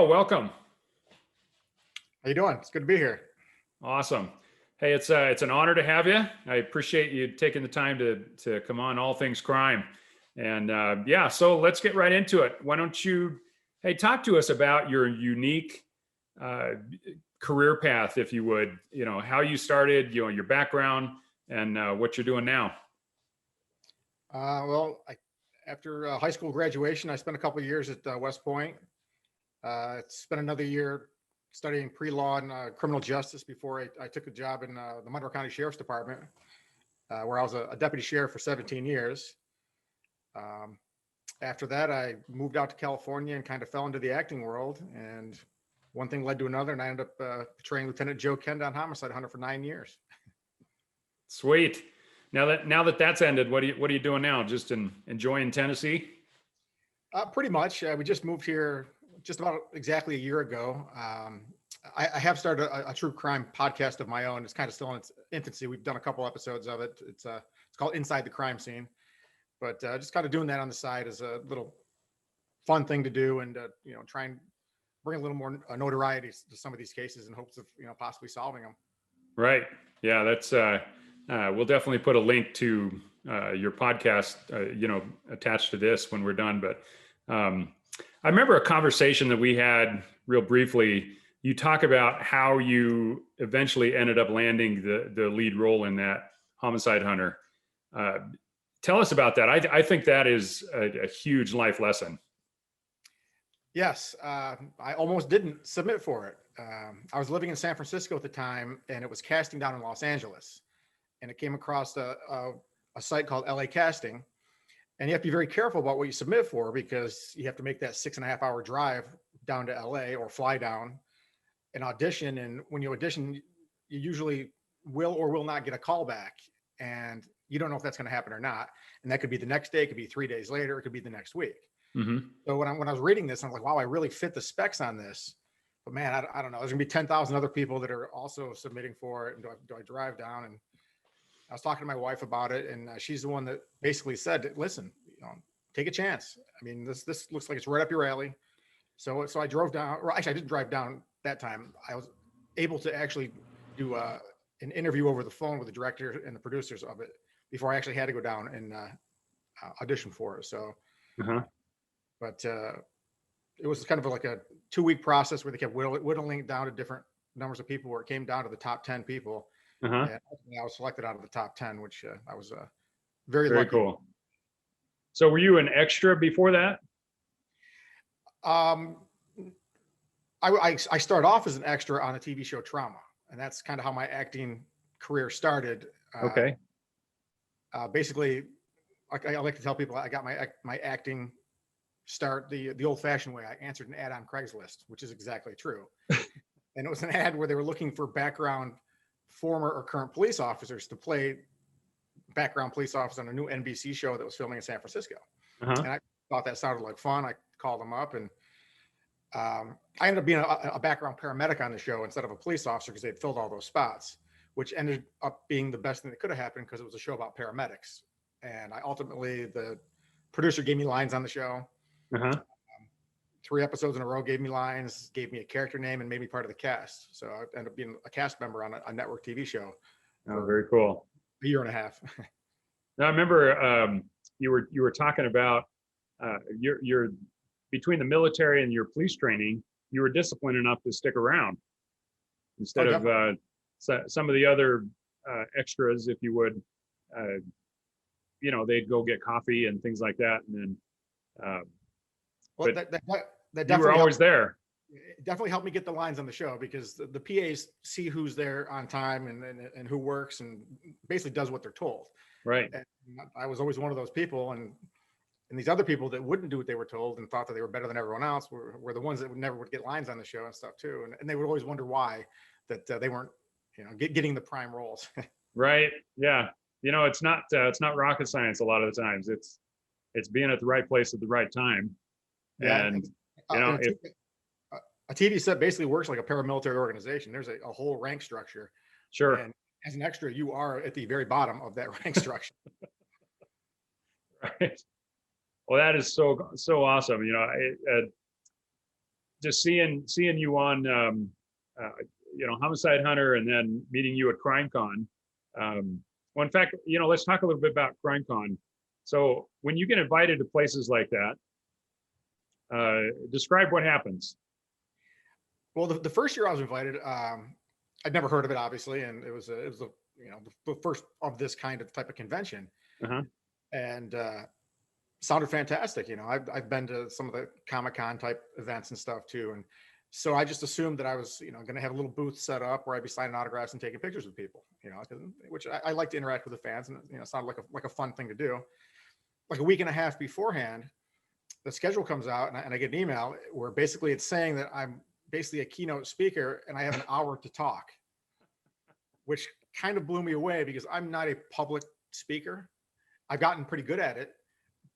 Carl, welcome. How you doing? It's good to be here. Awesome. Hey, it's an honor to have you. I appreciate you taking the time to come on All Things Crime. And yeah, so let's get right into it. Why don't you, hey, talk to us about your unique career path, if you would, how you started, your background and what you're doing now. After high school graduation, I spent a couple of years at West Point. Spent another year studying pre-law and criminal justice before I took a job in the Monroe County Sheriff's Department, where I was a deputy sheriff for 17 years. After that, I moved out to California and kind of fell into the acting world. And one thing led to another, and I ended up portraying Lieutenant Joe Kenda on Homicide Hunter for 9 years. Sweet. Now that that's ended, what are you doing now? Just enjoying Tennessee? Pretty much. We just moved here just about exactly a year ago. I have started a true crime podcast of my own. It's kind of still in its infancy. We've done a couple episodes of it. It's called Inside the Crime Scene, but just kind of doing that on the side as a little fun thing to do, and try and bring a little more notoriety to some of these cases in hopes of possibly solving them. Right. Yeah, that's we'll definitely put a link to your podcast attached to this when we're done. But I remember a conversation that we had real briefly. You talk about how you eventually ended up landing the lead role in that Homicide Hunter. Tell us about that. I think that is a huge life lesson. Yes, I almost didn't submit for it. I was living in San Francisco at the time, and it was casting down in Los Angeles. And it came across a site called LA Casting. And you have to be very careful about what you submit for, because you have to make that 6.5-hour drive down to LA or fly down and audition. And when you audition, you usually will or will not get a call back. And you don't know if that's going to happen or not. And that could be the next day, it could be 3 days later, it could be the next week. Mm-hmm. So when I was reading this, I'm like, wow, I really fit the specs on this. But man, I don't know. There's gonna be 10,000 other people that are also submitting for it. And do I drive down? And I was talking to my wife about it, and she's the one that basically said, listen, take a chance. I mean, this looks like it's right up your alley. So I drove down, or actually I didn't drive down that time. I was able to actually do an interview over the phone with the director and the producers of it before I actually had to go down and audition for it. So, but it was kind of like a 2-week process where they kept whittling it down to different numbers of people, where it came down to the top 10 people. And I was selected out of the top 10, which I was very lucky. Cool. So were you an extra before that? I started off as an extra on a TV show Trauma, and that's kind of how my acting career started. Okay. Basically, I like to tell people I got my acting start the old-fashioned way. I answered an ad on Craigslist, which is exactly true. And it was an ad where they were looking for background former or current police officers to play background police officer on a new NBC show that was filming in San Francisco. And I thought that sounded like fun. I called them up, and I ended up being a background paramedic on the show instead of a police officer, because they'd filled all those spots, which ended up being the best thing that could have happened, because it was a show about paramedics. And the producer gave me lines on the show. 3 episodes in a row, gave me lines, gave me a character name, and made me part of the cast. So I ended up being a cast member on a network TV show. Oh, very cool. A year and a half. Now, I remember you were talking about your between the military and your police training, you were disciplined enough to stick around instead of some of the other extras, if you would. They'd go get coffee and things like that, and then. Well, that you were always there. It definitely helped me get the lines on the show, because the PAs see who's there on time and who works and basically does what they're told. Right. And I was always one of those people, and these other people that wouldn't do what they were told and thought that they were better than everyone else were the ones that never would get lines on the show and stuff too. And they would always wonder why that they weren't, getting the prime roles. Right. Yeah. It's not rocket science. A lot of the times it's being at the right place at the right time. Yeah. And a TV set basically works like a paramilitary organization. There's a whole rank structure. Sure. And as an extra, you are at the very bottom of that rank structure. Right. Well, that is so awesome. just seeing you on, Homicide Hunter, and then meeting you at Crimecon. Well, in fact, let's talk a little bit about Crimecon. So when you get invited to places like that, describe what happens. Well, the first year I was invited, I'd never heard of it, obviously, and it was the first of this kind of type of convention, Uh-huh. and sounded fantastic. I've been to some of the Comic-Con type events and stuff too, and so I just assumed that I was going to have a little booth set up where I'd be signing autographs and taking pictures with people, which I like to interact with the fans, and it sounded like a fun thing to do. Like a week and a half beforehand, the schedule comes out, and I get an email where basically it's saying that I'm basically a keynote speaker and I have an hour to talk, which kind of blew me away because I'm not a public speaker. I've gotten pretty good at it.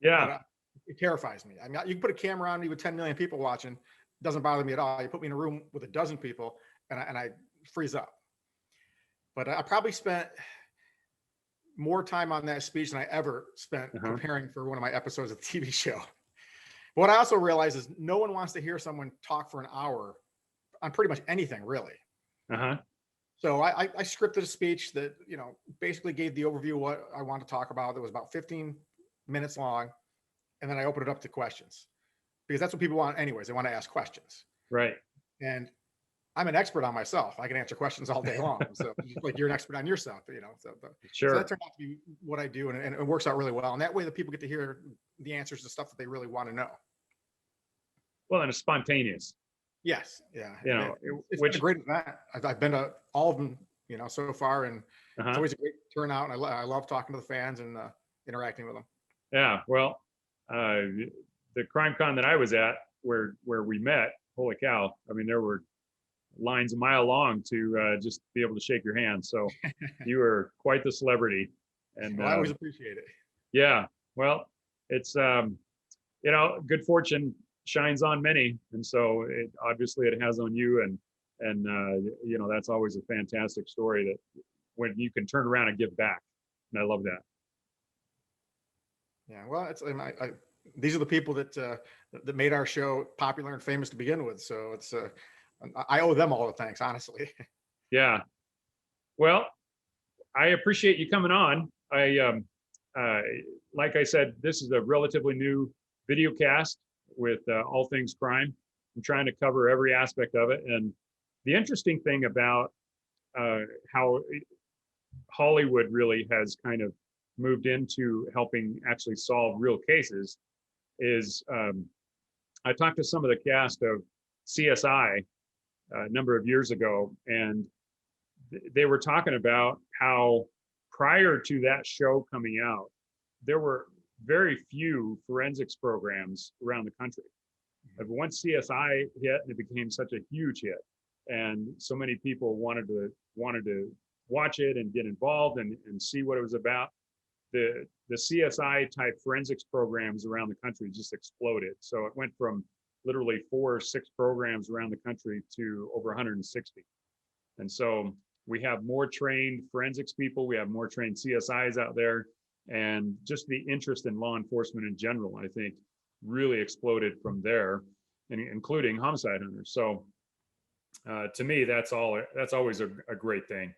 Yeah. But it terrifies me. You can put a camera on me with 10 million people watching. It doesn't bother me at all. You put me in a room with a dozen people and I freeze up. But I probably spent more time on that speech than I ever spent preparing for one of my episodes of the TV show. What I also realized is no one wants to hear someone talk for an hour on pretty much anything, really. So I scripted a speech that, basically gave the overview of what I wanted to talk about. That was about 15 minutes long. And then I opened it up to questions because that's what people want anyways. They want to ask questions. Right. And I'm an expert on myself. I can answer questions all day long. So like you're an expert on yourself, Sure. So that turned out to be what I do. And it works out really well. And that way the people get to hear the answers to stuff that they really want to know. Well, and it's spontaneous. Yes. Yeah. It's which been a great event. I've been to all of them, so far, and it's always a great turnout. And I love talking to the fans and interacting with them. Yeah. Well, the Crimecon that I was at, where we met, holy cow! I mean, there were lines a mile long to just be able to shake your hand. So you were quite the celebrity, and I always appreciate it. Yeah. Well, it's good fortune shines on many, and so obviously it has on you, and that's always a fantastic story that when you can turn around and give back, and I love that. Yeah, well, these are the people that made our show popular and famous to begin with, so it's I owe them all the thanks, honestly. Yeah. Well, I appreciate you coming on. Like I said, this is a relatively new video cast with all things crime. I'm trying to cover every aspect of it. And the interesting thing about how Hollywood really has kind of moved into helping actually solve real cases is I talked to some of the cast of CSI a number of years ago, and they were talking about how prior to that show coming out, there were very few forensics programs around the country. But once CSI hit, it became such a huge hit, and so many people wanted to watch it and get involved and see what it was about. The CSI type forensics programs around the country just exploded. So it went from literally 4 or 6 programs around the country to over 160. And so we have more trained forensics people, we have more trained CSIs out there, and just the interest in law enforcement in general, I think, really exploded from there, and including homicide hunters. So to me, that's always a great thing.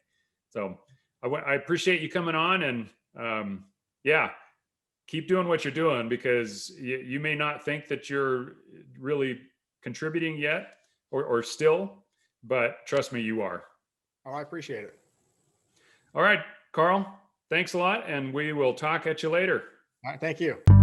So I appreciate you coming on, and yeah, keep doing what you're doing, because you may not think that you're really contributing yet or still, but trust me, you are. Oh, I appreciate it. All right, Carl, thanks a lot, and we will talk at you later. All right, thank you.